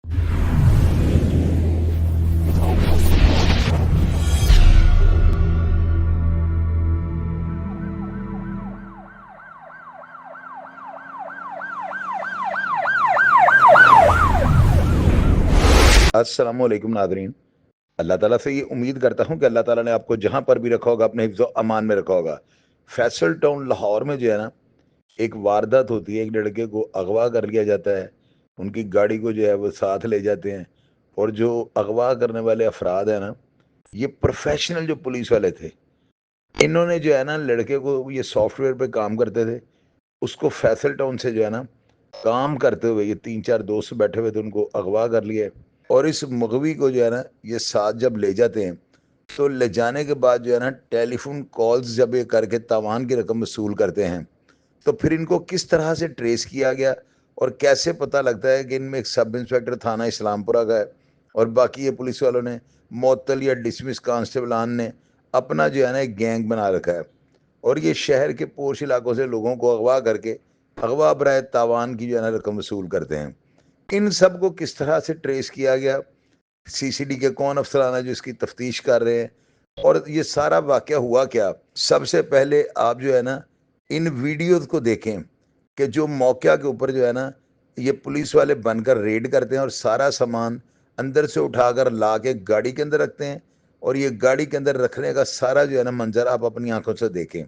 अस्सलाम वालेकुम नादरीन। अल्लाह ताला से ये उम्मीद करता हूँ कि अल्लाह ताला ने आपको जहाँ पर भी रखा होगा अपने हिफ्ज़ अमान में रखा होगा। फैसल टाउन लाहौर में जो है ना, एक वारदात होती है, एक लड़के को अगवा कर लिया जाता है, उनकी गाड़ी को जो है वो साथ ले जाते हैं, और जो अगवा करने वाले अफराद हैं ना, ये प्रोफेशनल जो पुलिस वाले थे, इन्होंने जो है ना लड़के को, ये सॉफ्टवेयर पे काम करते थे, उसको फैसल टाउन से जो है ना काम करते हुए ये 3-4 दोस्त बैठे हुए थे, उनको अगवा कर लिया। और इस मगवी को जो है ना ये साथ जब ले जाते हैं, तो ले जाने के बाद जो है ना टेलीफोन कॉल्स जब ये करके तावान की रकम वसूल करते हैं, तो फिर इनको किस तरह से ट्रेस किया गया और कैसे पता लगता है कि इनमें एक सब इंस्पेक्टर थाना इस्लामपुरा का है और बाकी ये पुलिस वालों ने, मोतल या डिसमिस कांस्टेबलान ने अपना जो है ना एक गैंग बना रखा है, और ये शहर के पोश इलाकों से लोगों को अगवा करके अगवा बराए तावान की जो है ना रकम वसूल करते हैं। इन सब को किस तरह से ट्रेस किया गया, सीसीडी के कौन अफसरान है जो इसकी तफ्तीश कर रहे हैं, और ये सारा वाक़या हुआ क्या। सबसे पहले आप जो है ना इन वीडियोज़ को देखें कि जो मौके के ऊपर जो है ना ये पुलिस वाले बनकर रेड करते हैं और सारा सामान अंदर से उठाकर ला के गाड़ी के अंदर रखते हैं, और ये गाड़ी के अंदर रखने का सारा जो है ना मंजर आप अपनी आंखों से देखें।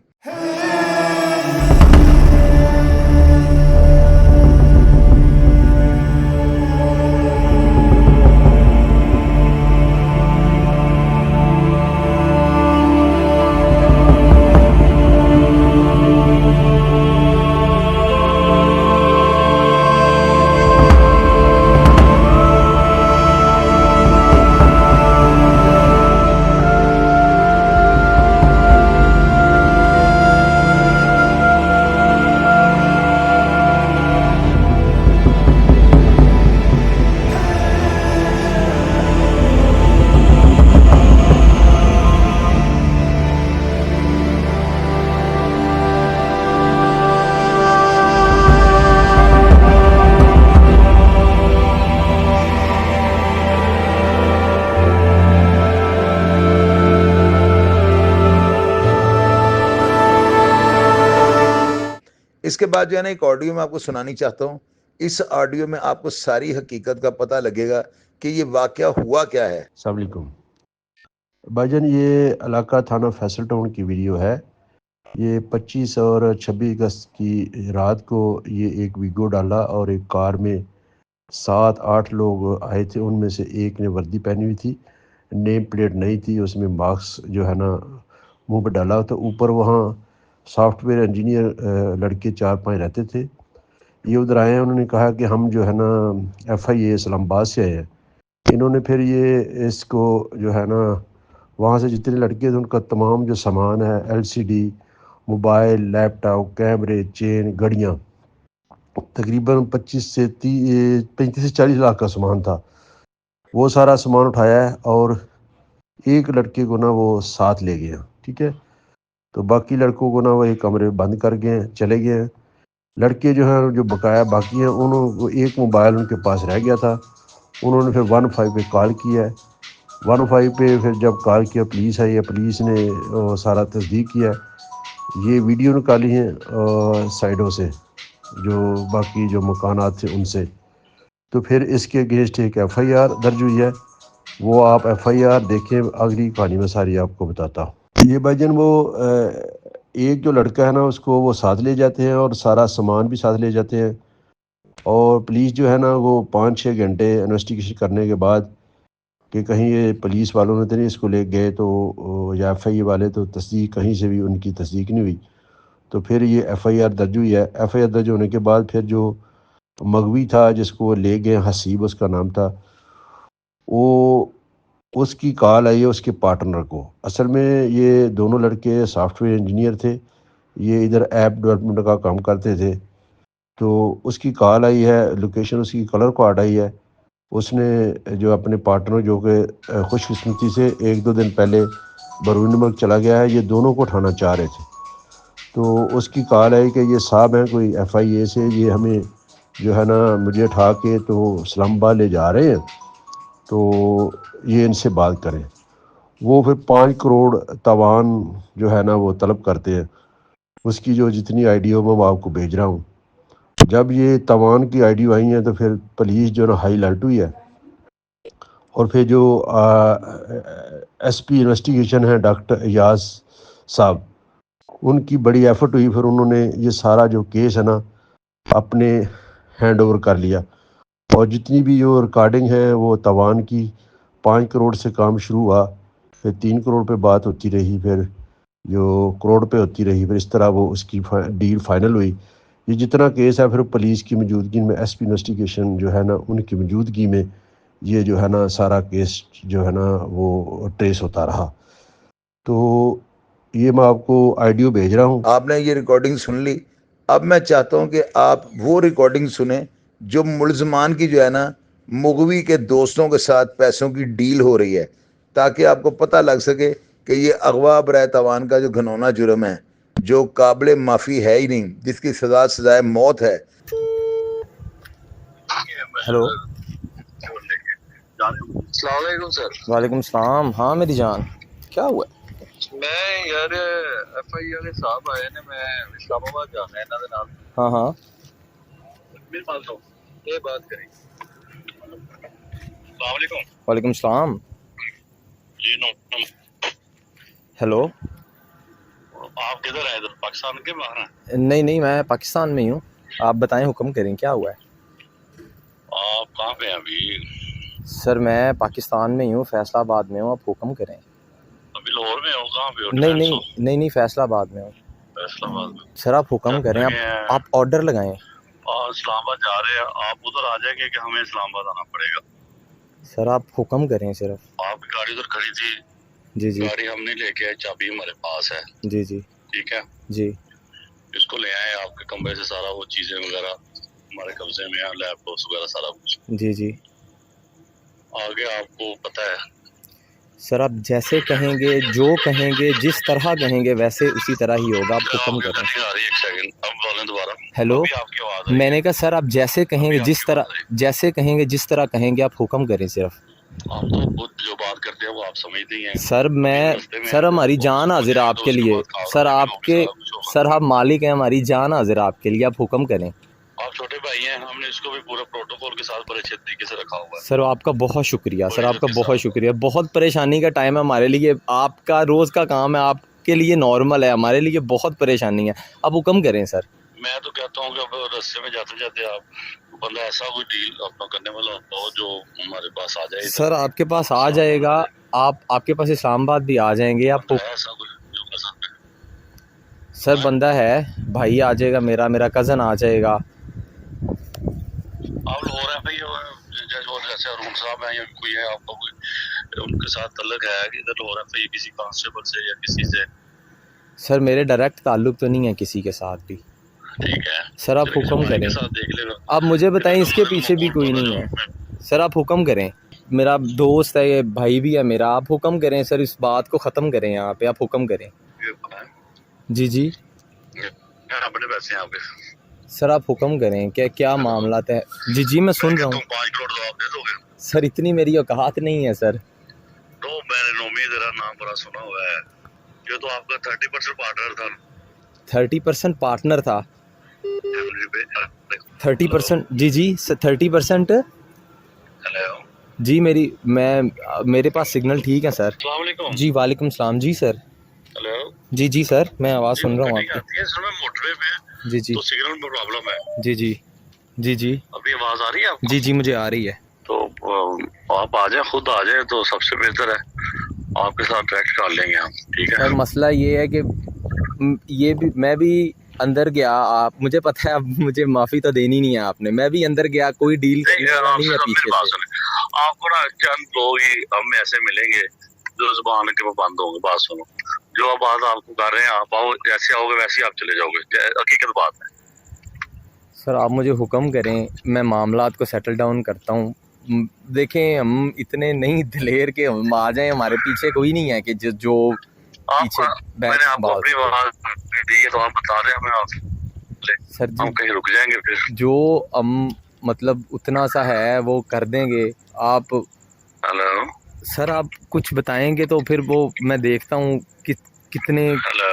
इसके बाद जो है ना एक ऑडियो मैं आपको सुनानी चाहता हूँ। इस ऑडियो में आपको सारी हकीकत का पता लगेगा कि ये वाकया हुआ क्या है। अस्सलाम वालेकुम भाईजान, ये इलाका थाना फैसल टाउन की वीडियो है। ये 25 और 26 अगस्त की रात को ये एक वीगो डाला और एक कार में 7-8 लोग आए थे। उनमें से एक ने वर्दी पहनी हुई थी, नेम प्लेट नहीं थी, उसमें मास्क जो है ना मुंह पे डाला। तो ऊपर वहाँ सॉफ्टवेयर इंजीनियर लड़के 4-5 रहते थे। ये उधर आए हैं, उन्होंने कहा कि हम जो है ना FIA इस्लामाबाद से आए हैं। इन्होंने फिर ये इसको जो है ना वहाँ से जितने लड़के थे उनका तमाम जो सामान है, LCD, मोबाइल, लैपटॉप, कैमरे, चेन, घड़ियाँ, तकरीबन 35 से 40 लाख का सामान था। वो सारा सामान उठाया है और एक लड़के को ना वो साथ ले गए, ठीक है। तो बाकी लड़कों को ना वो एक कमरे में बंद कर गए, चले गए हैं। लड़के जो हैं जो बकाया बाकी हैं, उन्होंने एक मोबाइल उनके पास रह गया था। उन्होंने फिर 15 पे कॉल किया है। 15 पे फिर जब कॉल किया, पुलिस आई है। पुलिस ने सारा तस्दीक किया। ये वीडियो निकाली हैं साइडों से, जो बाकी जो मकानात थे उनसे। तो फिर इसके अगेंस्ट एक FIR दर्ज हुई है। वो आप FIR देखें, अगली कहानी में सारी आपको बताता हूँ। ये भाईजान वो एक जो लड़का है ना उसको वो साथ ले जाते हैं और सारा सामान भी साथ ले जाते हैं। और पुलिस जो है ना वो 5-6 घंटे इन्वेस्टिगेशन करने के बाद कि कहीं ये पुलिस वालों ने तो नहीं इसको ले गए, तो या FIA वाले तो तस्दीक कहीं से भी उनकी तस्दीक नहीं हुई। तो फिर ये FIR दर्ज हुई है। FIR दर्ज होने के बाद फिर जो मगवी था जिसको वो ले गए, हसीब उसका नाम था, वो उसकी कॉल आई है उसके पार्टनर को। असल में ये दोनों लड़के सॉफ्टवेयर इंजीनियर थे, ये इधर ऐप डेवलपमेंट का काम करते थे। तो उसकी कॉल आई है, लोकेशन उसकी कलर कोड आई है। उसने जो अपने पार्टनर जो कि खुशकिस्मती से 1-2 दिन पहले बरूनी मुल्क चला गया है, ये दोनों को उठाना चाह रहे थे। तो उसकी कॉल आई कि ये साहब हैं कोई FIA से, ये हमें जो है ना मुझे उठा के तो इस्लामाबाद ले जा रहे हैं, तो ये इनसे बात करें। वो फिर 5 करोड़ तावान जो है ना वो तलब करते हैं। उसकी जो जितनी आईडियो मैं आपको भेज रहा हूँ, जब ये तावान की आईडियो आई हैं तो फिर पुलिस जो ना हाई अलर्ट हुई है। और फिर जो एसपी इन्वेस्टिगेशन है डॉक्टर एयाज साहब, उनकी बड़ी एफर्ट हुई, फिर उन्होंने ये सारा जो केस है ना अपने हैंड ओवर कर लिया। और जितनी भी जो रिकॉर्डिंग है वो तावान की 5 करोड़ से काम शुरू हुआ, फिर 3 करोड़ पे बात होती रही, फिर जो करोड़ पे होती रही, फिर इस तरह वो उसकी डील फाइनल हुई। ये जितना केस है फिर पुलिस की मौजूदगी में, एसपी इन्वेस्टिगेशन जो है ना उनकी मौजूदगी में ये जो है ना सारा केस जो है ना वो ट्रेस होता रहा। तो ये मैं आपको ऑडियो भेज रहा हूँ। आपने ये रिकॉर्डिंग सुन ली। अब मैं चाहता हूं कि आप वो रिकॉर्डिंग सुने जो मुलजमान की जो है ना मुगवी के दोस्तों के साथ पैसों की डील हो रही है, ताकि आपको पता लग सके कि ये अगवा बराए तवान का जो घनौना जुर्म है, जो काबिल माफ़ी है ही नहीं, जिसकी सजाए मौत है। हेलो, अस्सलाम सर। वालेकुम सलाम। हाँ मेरी जान, क्या हुआ? मैं यार FIR साहब आए ने, मैं इस्लामाबाद जाना है इन्हां दे नाल। हाँ हाँ, मेरी बात सुनो, ये बात करें। अस्सलाम वालेकुम। वालेकुम सलाम। जी नो, हेलो, आप किधर हैं? इधर पाकिस्तान के बाहर हैं? नहीं नहीं, मैं पाकिस्तान में ही हूँ। आप बताएं, हुक्म करें, क्या हुआ है? आप कहाँ पे हैं अभी? सर मैं पाकिस्तान में ही हूँ, फैसलाबाद में हूँ। आप हुक्म करें। अभी लाहौर में हो? कहाँ पे हो? नहीं नहीं नहीं नहीं, फैसलाबाद में हूँ। फैसलाबाद में। सर आप हुक्म करें, आप ऑर्डर लगाएं। इस्लामाबाद जा रहे हैं, आप उधर आ जाएंगे कि हमें इस्लामाबाद आना पड़ेगा? सर आप हुक्म करें सिर्फ। आपकी गाड़ी उधर खड़ी थी। जी जी गाड़ी हमने लेके आए, चाबी हमारे पास है। जी जी ठीक है, जी। इसको ले आए आपके कमरे से, सारा वो चीजें वगैरह हमारे कब्जे में है, लैपटॉप्स वगैरह सारा कुछ। जी जी आगे आपको पता है। सर आप जैसे कहेंगे, जो कहेंगे, जिस तरह कहेंगे वैसे उसी तरह ही होगा। आप हुक्म आपकी करें। गाड़ी आ रही है, एक सेकंड, अब बोलें दोबारा। हेलो, अभी आपकी आवाज आई। मैंने कहा सर आप जैसे कहेंगे, जिस तरह, जैसे कहेंगे जिस तरह कहेंगे, आप हुक्म करें सिर्फ। आप तो खुद जो बात करते हैं वो आप समझते ही हैं। सर मैं, सर हमारी जान हाजिर है आपके लिए। सर आपके, सर आप मालिक हैं, हमारी जान हाजिर है आपके लिए। आप हुक्म करें। आप छोटे भाई हैं, हमने इसको भी पूरा प्रोटोकॉल के साथ बड़े अच्छे तरीके से रखा हुआ है। सर आपका बहुत शुक्रिया, सर आपका बहुत शुक्रिया। बहुत परेशानी का टाइम है हमारे लिए, आपका रोज़ का काम है, आपके लिए नॉर्मल है, हमारे लिए बहुत परेशानी है। आप हुक्म करें सर। मैं तो कहता हूँ कि अब रास्ते में जाते जाते आप बंदा ऐसा कोई डील अपना करने वाला हो जो हमारे पास आ जाए। सर आपके पास आ जाएगा, आपके पास इस्लामाबाद भी आ जाएंगे। आप ऐसा कुछ जो कर सकते हैं? सर बंदा है, भाई आ जाएगा, मेरा कज़न आ जाएगा। आप लोग रहे भाई जज और जैसे अरुण साहब हैं या कोई है आपका कोई उनके साथ तल्लक है कि इधर हो रहा है किसी कांस्टेबल से या किसी से? सर मेरे डायरेक्ट ताल्लुक तो नहीं है किसी के साथ भी। ठीक है सर आप हुक्म करें। आप मुझे बताएं, इसके पीछे भी कोई नहीं है। सर आप हुक्म करें, मेरा दोस्त है, ये भाई भी है मेरा। आप हुक्म करें सर, इस बात को ख़त्म करें यहाँ पे। आप हुक्म करें। जी जी अपने पैसे हैं आपके? सर आप हुक्म करें, क्या मामला है? जी जी मैं सुन रहा हूँ। 5 करोड़ तो आप दे दोगे? सर इतनी मेरी औकात नहीं है सर। तो मैंने नोमी तेरा नाम बड़ा सुना हुआ है, ये तो आपका 30% पार्टनर था। 30% पार्टनर था? 30%? जी जी 30%। हेलो जी मेरे पास सिग्नल ठीक है सर। अस्सलाम वालेकुम। जी वालेकुम सलाम। जी सर। हेलो जी जी सर, मैं आवाज़ सुन रहा हूँ आपकी। मोटरवे पे जी जी तो सिग्नल में प्रॉब्लम है। जी जी जी जी अभी आवाज आ रही है आपको? जी जी मुझे आ रही है। तो आप आ जाए, खुद आ जाए तो सबसे बेहतर है, आपके साथ ट्रैक कर लेंगे हम। ठीक है सर मसला ये है कि ये भी, मैं भी अंदर गया, आप मुझे पता है, अब मुझे माफ़ी तो देनी नहीं है आपने। मैं भी अंदर गया, कोई डील करने वाला नहीं है पीछे से। आपको ना चंद लोग ही हम ऐसे मिलेंगे जो जुबान के पाबंद होंगे। बात सुनो, जो बात आपको कर रहे हैं, आप आओ, जैसे आओगे वैसे ही आप चले जाओगे, हकीकत बात है। सर आप मुझे हुक्म करें, मैं मामलात को सेटल डाउन करता हूँ। देखें हम इतने नहीं दिलेर के हम आ जाएं, हमारे पीछे कोई नहीं है कि जो पीछे मैंने आपको अपनी बात दी है तो आप बता रहे हैं हमें। आप सर हम जी कहीं रुक जाएंगे फिर। जो हम मतलब उतना सा है वो कर देंगे आप। हेलो सर आप कुछ बताएंगे तो फिर वो मैं देखता हूँ कितने। हेलो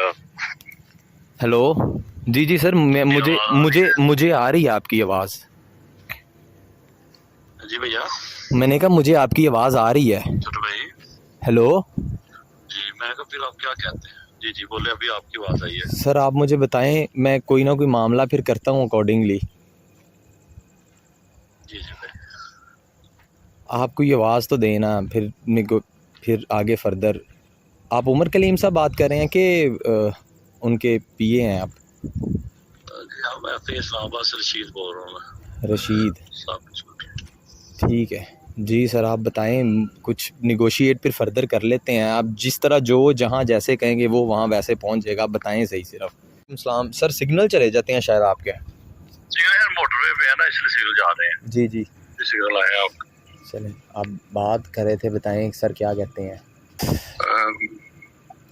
हेलो जी जी सर मैं मुझे आवाज़ आ रही मुझे मुझे आ रही है आपकी आवाज़। जी भैया। मैंने कहा मुझे आपकी आवाज़ आ रही है। छोटे भाई हेलो जी, मैंने कहा फिर आप क्या कहते हैं? जी जी बोले, अभी आपकी आवाज़ आई है। सर आप मुझे बताएं मैं कोई ना कोई मामला फिर करता हूँ अकॉर्डिंगली। जी जी भाई। आप कोई आवाज़ तो देना फिर आगे फर्दर। आप उमर कलीम साहब बात कर रहे हैं कि उनके पीए हैं आप? जी हाँ, मैं तो इस्लामाबाद से रशीद बोल रहा हूँ मैं। रशीद साहब ठीक है जी सर आप बताएं कुछ निगोशिएट फिर फर्दर कर लेते हैं। आप जिस तरह जो जहाँ जैसे कहेंगे वो वहाँ वैसे पहुँच जाएगा। आप बताएं सही सिर्फ। इस्लाम सर सिग्नल चले जाते हैं शायद आपके। सिग्नल मोटरवे पे है ना, इसलिए सिग्नल जा रहे हैं। जी जी सिग्नल आए आप। चलें आप बात कर रहे थे बताएं सर क्या कहते हैं।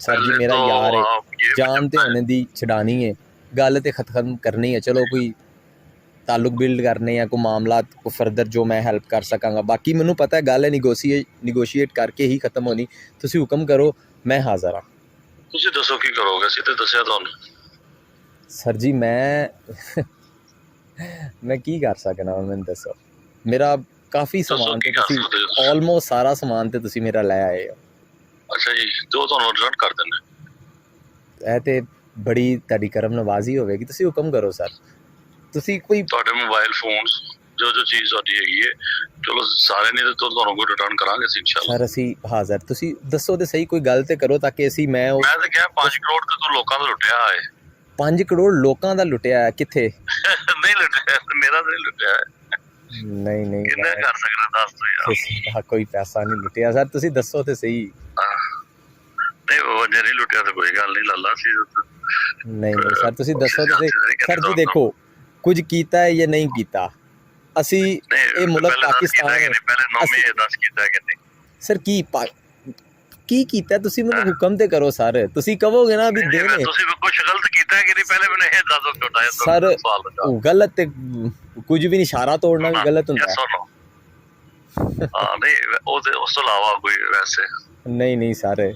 सर जी पहले मेरा तो यार है आप ये जानते होने दी छड़ानी है गल तो ख़त्म करनी है। चलो कोई ताल्लुक बिल्ड करने या कोई मामला को फर्दर जो मैं हेल्प कर सकांगा। बाकी मैनू पता है गल है निगोशिएट करके ही ख़त्म होनी। तुसी हुक्म करो मैं हाज़र हाँ। ਤੁਸੀਂ ਦੱਸੋ ਕੀ ਕਰੋਗੇ? ਅਸੀਂ ਤੇ ਦੱਸਿਆ ਤੁਹਾਨੂੰ। सर जी मैं की कर सकना मैंने दसो। मेरा काफ़ी ਦੱਸੋ समान ਕੀ तो ਕਰ तुसी ਸਕਦੇ ਹੋ ਤੁਸੀਂ? ऑलमोस्ट सारा समान तो तुसी मेरा लै आए हो। ਅੱਛਾ ਜੀ, ਜੋ ਤੁਹਾਨੂੰ ਰਿਟਰਨ ਕਰ ਦਿੰਦੇ। ਇਹ ਤੇ ਬੜੀ ਤੁਹਾਡੀ ਕਰਮ ਨਵਾਜ਼ੀ ਹੋਵੇਗੀ। ਤੁਸੀਂ ਹੁਕਮ ਕਰੋ ਸਰ। ਤੁਸੀਂ ਕੋਈ ਤੁਹਾਡੇ ਮੋਬਾਈਲ ਫੋਨਸ ਜੋ ਜੋ ਚੀਜ਼ ਤੁਹਾਡੀ ਹੈਗੀ ਹੈ, ਚਲੋ ਸਾਰੇ ਨਹੀਂ ਤਾਂ ਤੁਹਾਨੂੰ ਕੋਈ ਰਿਟਰਨ ਕਰਾਂਗੇ ਅਸੀਂ ਇਨਸ਼ਾਅੱਲਾ। ਸਰ ਅਸੀਂ ਹਾਜ਼ਰ। ਤੁਸੀਂ ਦੱਸੋ ਤੇ ਸਹੀ ਕੋਈ ਗੱਲ ਤੇ ਕਰੋ ਤਾਂ ਕਿ ਅਸੀਂ ਮੈਂ ਤਾਂ ਕਿਹਾ 5 ਕਰੋੜ ਤੇ ਤੂੰ ਲੋਕਾਂ ਦਾ ਲੁੱਟਿਆ ਹੈ। 5 ਕਰੋੜ ਲੋਕਾਂ ਦਾ ਲੁੱਟਿਆ ਹੈ ਕਿੱਥੇ? ਨਹੀਂ ਲੁੱਟਿਆ, ਮੇਰਾ ਤਾਂ ਨਹੀਂ ਲੁੱਟਿਆ ਹੈ। ਨਹੀਂ ਨਹੀਂ ਕਿੰਨੇ ਕਰ ਸਕਦਾ ਦੱਸ ਤੂੰ ਯਾਰ। ਕਿਸੇ ਦਾ ਕੋਈ ਪੈਸਾ ਨਹੀਂ ਲੁੱਟਿਆ ਸਰ। ਤੁਸੀਂ ਦੱਸੋ ਤੇ ਸਹੀ। ਨਹੀਂ ਉਹ ਜੇ ਨਹੀਂ ਲੁੱਟਿਆ ਤਾਂ ਕੋਈ ਗੱਲ ਨਹੀਂ, ਲੱਲਾ ਸੀ। ਨਹੀਂ ਨਹੀਂ ਸਰ ਤੁਸੀਂ ਦੱਸੋ ਤੇ ਸਹੀ। ਸਰ ਜੀ ਦੇਖੋ ਕੁਝ ਕੀਤਾ ਹੈ ਜਾਂ ਨਹੀਂ ਕੀਤਾ। ਅਸੀਂ ਇਹ ਮੁਲਕ ਪਾਕਿਸਤਾਨ ਹੈ। ਪਹਿਲੇ ਨੌਵੇਂ ਦੱਸ ਕੀਤਾ ਕਿ ਨਹੀਂ ਸਰ ਕੀ ਕੀਤਾ ਤੁਸੀਂ ਮੈਨੂੰ ਹੁਕਮ ਤੇ ਕਰੋ ਸਰ। ਤੁਸੀਂ ਕਹੋਗੇ ਨਾ ਵੀ ਦੇਣੇ ਤੁਸੀਂ ਕੁਝ ਗਲਤ ਕੀਤਾ ਕਿ ਨਹੀਂ, ਪਹਿਲੇ ਮੈਨੂੰ ਇਹ ਦੱਸੋ ਛੋਟਾ ਜਿਹਾ ਸਰ। ਸਵਾਲ ਦਾ। ਉਹ ਗਲਤ ਤੇ ਕੁਝ ਵੀ ਨਹੀਂ। ਇਸ਼ਾਰਾ ਤੋੜਨਾ ਵੀ ਗਲਤ ਹੁੰਦਾ ਹੈ। ਹਾਂ ਨਹੀਂ ਉਹ ਤੇ ਉਸ ਤੋਂ ਇਲਾਵਾ ਕੋਈ ਵੈਸੇ ਨਹੀਂ ਨਹੀਂ ਸਰ